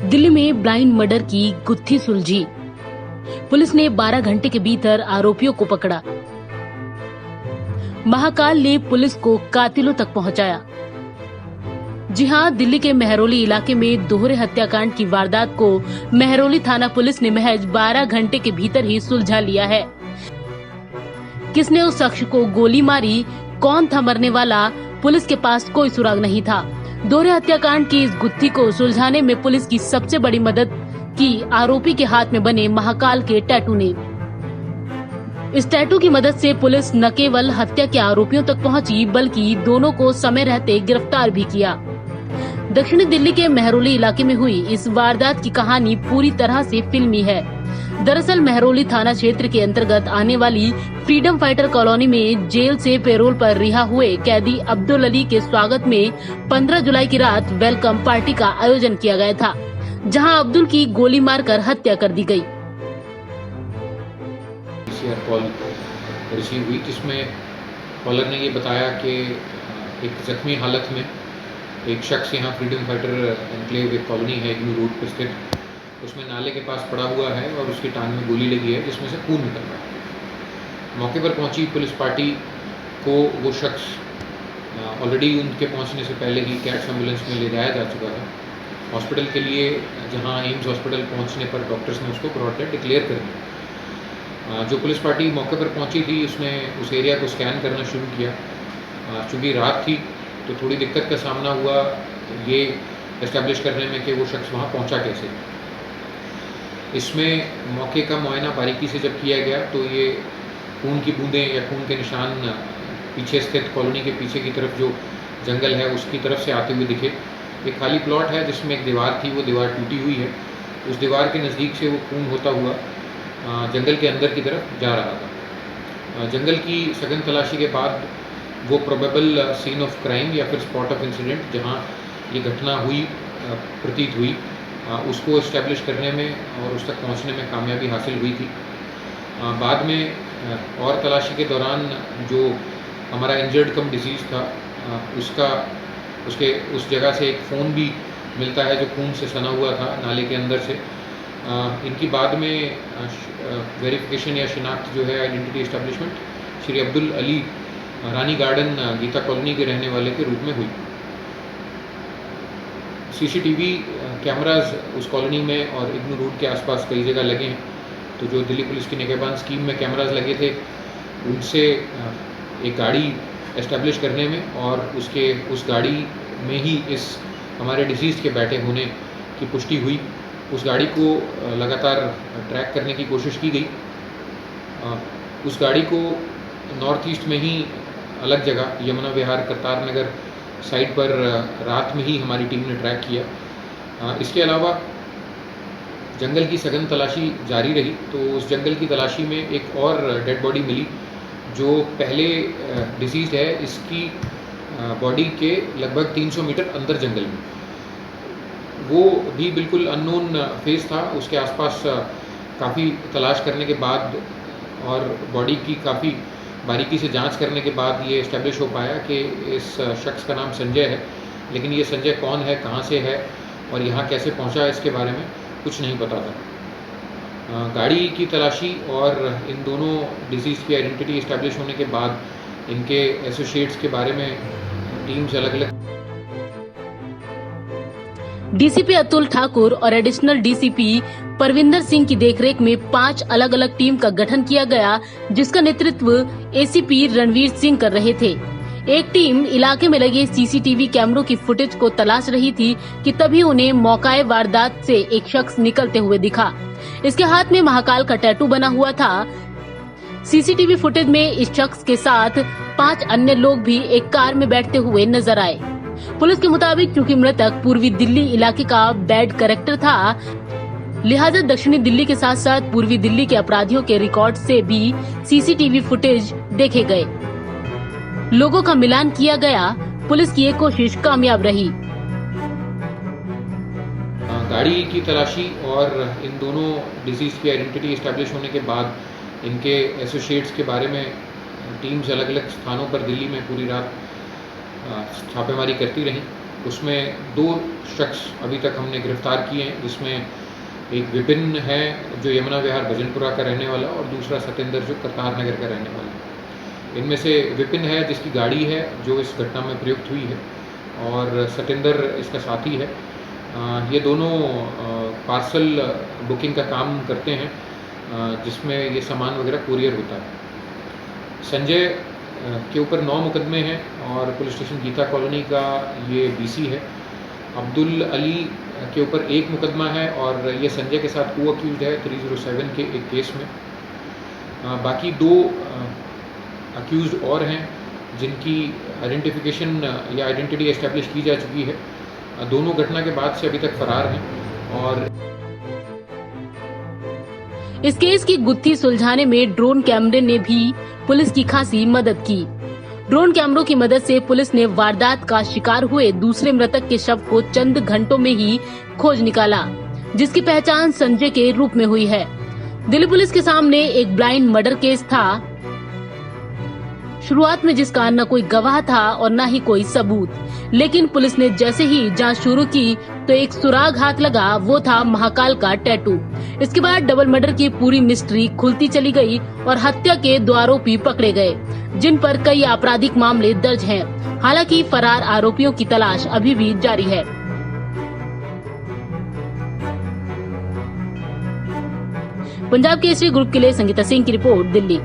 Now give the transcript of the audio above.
दिल्ली में blind murder की गुत्थी सुलझी। पुलिस ने 12 घंटे के भीतर आरोपियों को पकड़ा। महाकाल ने पुलिस को कातिलों तक पहुंचाया। जी हां, दिल्ली के मेहरौली इलाके में दोहरे हत्याकांड की वारदात को मेहरौली थाना पुलिस ने महज 12 घंटे के भीतर ही सुलझा लिया है। किसने उस शख्स को गोली मारी, कौन था मरने वाला, पुलिस के पास कोई सुराग नहीं था। दोहरे हत्याकांड की इस गुत्थी को सुलझाने में पुलिस की सबसे बड़ी मदद की आरोपी के हाथ में बने महाकाल के टैटू ने। इस टैटू की मदद से पुलिस न केवल हत्या के आरोपियों तक पहुंची, बल्कि दोनों को समय रहते गिरफ्तार भी किया। दक्षिणी दिल्ली के मेहरौली इलाके में हुई इस वारदात की कहानी पूरी तरह से फिल्मी है। दरअसल मेहरौली थाना क्षेत्र के अंतर्गत आने वाली फ्रीडम फाइटर कॉलोनी में जेल से पैरोल पर रिहा हुए कैदी अब्दुल अली के स्वागत में 15 जुलाई की रात वेलकम पार्टी का आयोजन किया गया था, जहां अब्दुल की गोली मारकर हत्या कर दी गई। कॉल रिसीव हुई जिसमें कॉलर ने ये बताया कि एक जख्मी हालत में एक शख्स यहाँ फ्रीडम फाइटर एनक्लेव एक कॉलोनी है इग्नू रोड पर स्थित, उसमें नाले के पास पड़ा हुआ है और उसकी टांग में गोली लगी है जिसमें से खून निकल रहा है। मौके पर पहुंची पुलिस पार्टी को वो शख्स ऑलरेडी उनके पहुंचने से पहले ही कैट्स एम्बुलेंस में ले जाया जा चुका है हॉस्पिटल के लिए, जहां एम्स हॉस्पिटल पहुंचने पर डॉक्टर्स ने उसको ब्रॉड डेड डिक्लेयर कर दिया। जो पुलिस पार्टी मौके पर पहुंची थी उसने उस एरिया को स्कैन करना शुरू किया। चूँकि रात थी तो थोड़ी दिक्कत का सामना हुआ ये एस्टेब्लिश करने में कि वो शख्स वहाँ पहुँचा कैसे। इसमें मौके का मुआयना बारीकी से जब किया गया तो ये खून की बूंदें या खून के निशान पीछे स्थित कॉलोनी के पीछे की तरफ जो जंगल है उसकी तरफ से आते हुए दिखे। एक खाली प्लॉट है जिसमें एक दीवार थी, वो दीवार टूटी हुई है। उस दीवार के नज़दीक से वो खून होता हुआ जंगल के अंदर की तरफ जा रहा था। जंगल की सघन तलाशी के बाद वो प्रोबेबल सीन ऑफ क्राइम या फिर स्पॉट ऑफ इंसिडेंट जहाँ ये घटना हुई प्रतीत हुई, उसको इस्टेब्लिश करने में और उस तक पहुंचने में कामयाबी हासिल हुई थी। बाद में और तलाशी के दौरान जो हमारा इंजर्ड कम डिजीज़ था उसके उस जगह से एक फ़ोन भी मिलता है जो खून से सना हुआ था नाले के अंदर से। इनकी बाद में वेरिफिकेशन या शिनाख्त जो है आइडेंटिटी इस्टेब्लिशमेंट श्री अब्दुल अली रानी गार्डन गीता कॉलोनी के रहने वाले के रूप में हुई। सीसीटीवी कैमराज उस कॉलोनी में और इग्नू रोड के आसपास कई जगह लगे हैं, तो जो दिल्ली पुलिस की निगहबान स्कीम में कैमराज लगे थे उनसे एक गाड़ी एस्टेब्लिश करने में और उस गाड़ी में ही इस हमारे डिसीज़ के बैठे होने की पुष्टि हुई। उस गाड़ी को लगातार ट्रैक करने की कोशिश की गई। उस गाड़ी को नॉर्थ ईस्ट में ही अलग जगह यमुना विहार करतार नगर साइड पर रात में ही हमारी टीम ने ट्रैक किया। इसके अलावा जंगल की सघन तलाशी जारी रही तो उस जंगल की तलाशी में एक और डेड बॉडी मिली जो पहले डिसीज़ है, इसकी बॉडी के लगभग 300 मीटर अंदर जंगल में। वो भी बिल्कुल अननोन फेस था। उसके आसपास काफ़ी तलाश करने के बाद और बॉडी की काफ़ी बारीकी से जांच करने के बाद ये इस्टेब्लिश हो पाया कि इस शख्स का नाम संजय है, लेकिन ये संजय कौन है, कहाँ से है और यहाँ कैसे पहुँचा, इसके बारे में कुछ नहीं पता था। गाड़ी की तलाशी और इन दोनों डिसीज़ की आइडेंटिटी इस्टेब्लिश होने के बाद इनके एसोसिएट्स के बारे में टीम्स अलग अलग डीसीपी अतुल ठाकुर और एडिशनल डीसीपी परविंदर सिंह की देखरेख में 5 अलग अलग टीम का गठन किया गया, जिसका नेतृत्व एसीपी रणवीर सिंह कर रहे थे। एक टीम इलाके में लगे सीसीटीवी कैमरों की फुटेज को तलाश रही थी कि तभी उन्हें मौकाए वारदात से एक शख्स निकलते हुए दिखा। इसके हाथ में महाकाल का टैटू बना हुआ था। सीसीटीवी फुटेज में इस शख्स के साथ 5 अन्य लोग भी एक कार में बैठते हुए नजर आए। पुलिस के मुताबिक चूंकि मृतक पूर्वी दिल्ली इलाके का बैड कैरेक्टर था, लिहाजा दक्षिणी दिल्ली के साथ साथ पूर्वी दिल्ली के अपराधियों के रिकॉर्ड से भी सीसीटीवी फुटेज देखे गए। लोगों का मिलान किया गया। पुलिस की ये कोशिश कामयाब रही। गाड़ी की तलाशी और इन दोनों डिसीज़ की आइडेंटिटी इस्टेब्लिश होने के बाद इनके एसोसिएट्स के बारे में टीम्स अलग अलग स्थानों पर दिल्ली में पूरी रात छापेमारी करती रहीं। उसमें 2 शख्स अभी तक हमने गिरफ्तार किए हैं, जिसमें एक विपिन है जो यमुना विहार भजनपुरा का रहने वाला और दूसरा सतेंद्र जो करतार नगर का रहने वाला है। इनमें से विपिन है जिसकी गाड़ी है जो इस घटना में प्रयुक्त हुई है और सतेंद्र इसका साथी है। ये दोनों पार्सल बुकिंग का काम करते हैं जिसमें ये सामान वगैरह कुरियर होता है। संजय के ऊपर 9 मुकदमे हैं और पुलिस स्टेशन गीता कॉलोनी का ये BC है। अब्दुल अली के ऊपर 1 मुकदमा है और ये संजय के साथ को अक्यूज्ड है 307 के एक केस में। बाकी 2 अक्यूज्ड और हैं जिनकी आइडेंटिफिकेशन या आइडेंटिटी एस्टैब्लिश की जा चुकी है। दोनों घटना के बाद से अभी तक फरार हैं और इस केस की गुत्थी सुलझाने में ड्रोन कैमरे ने भी पुलिस की खासी मदद की। ड्रोन कैमरों की मदद से पुलिस ने वारदात का शिकार हुए दूसरे मृतक के शव को चंद घंटों में ही खोज निकाला, जिसकी पहचान संजय के रूप में हुई है। दिल्ली पुलिस के सामने एक ब्लाइंड मर्डर केस था, शुरुआत में जिसका न कोई गवाह था और न ही कोई सबूत, लेकिन पुलिस ने जैसे ही जांच शुरू की तो एक सुराग हाथ लगा, वो था महाकाल का टैटू। इसके बाद डबल मर्डर की पूरी मिस्ट्री खुलती चली गई और हत्या के 2 आरोपी पकड़े गए, जिन पर कई आपराधिक मामले दर्ज हैं। हालांकि फरार आरोपियों की तलाश अभी भी जारी है। पंजाब केसरी ग्रुप के लिए संगीता सिंह की रिपोर्ट, दिल्ली।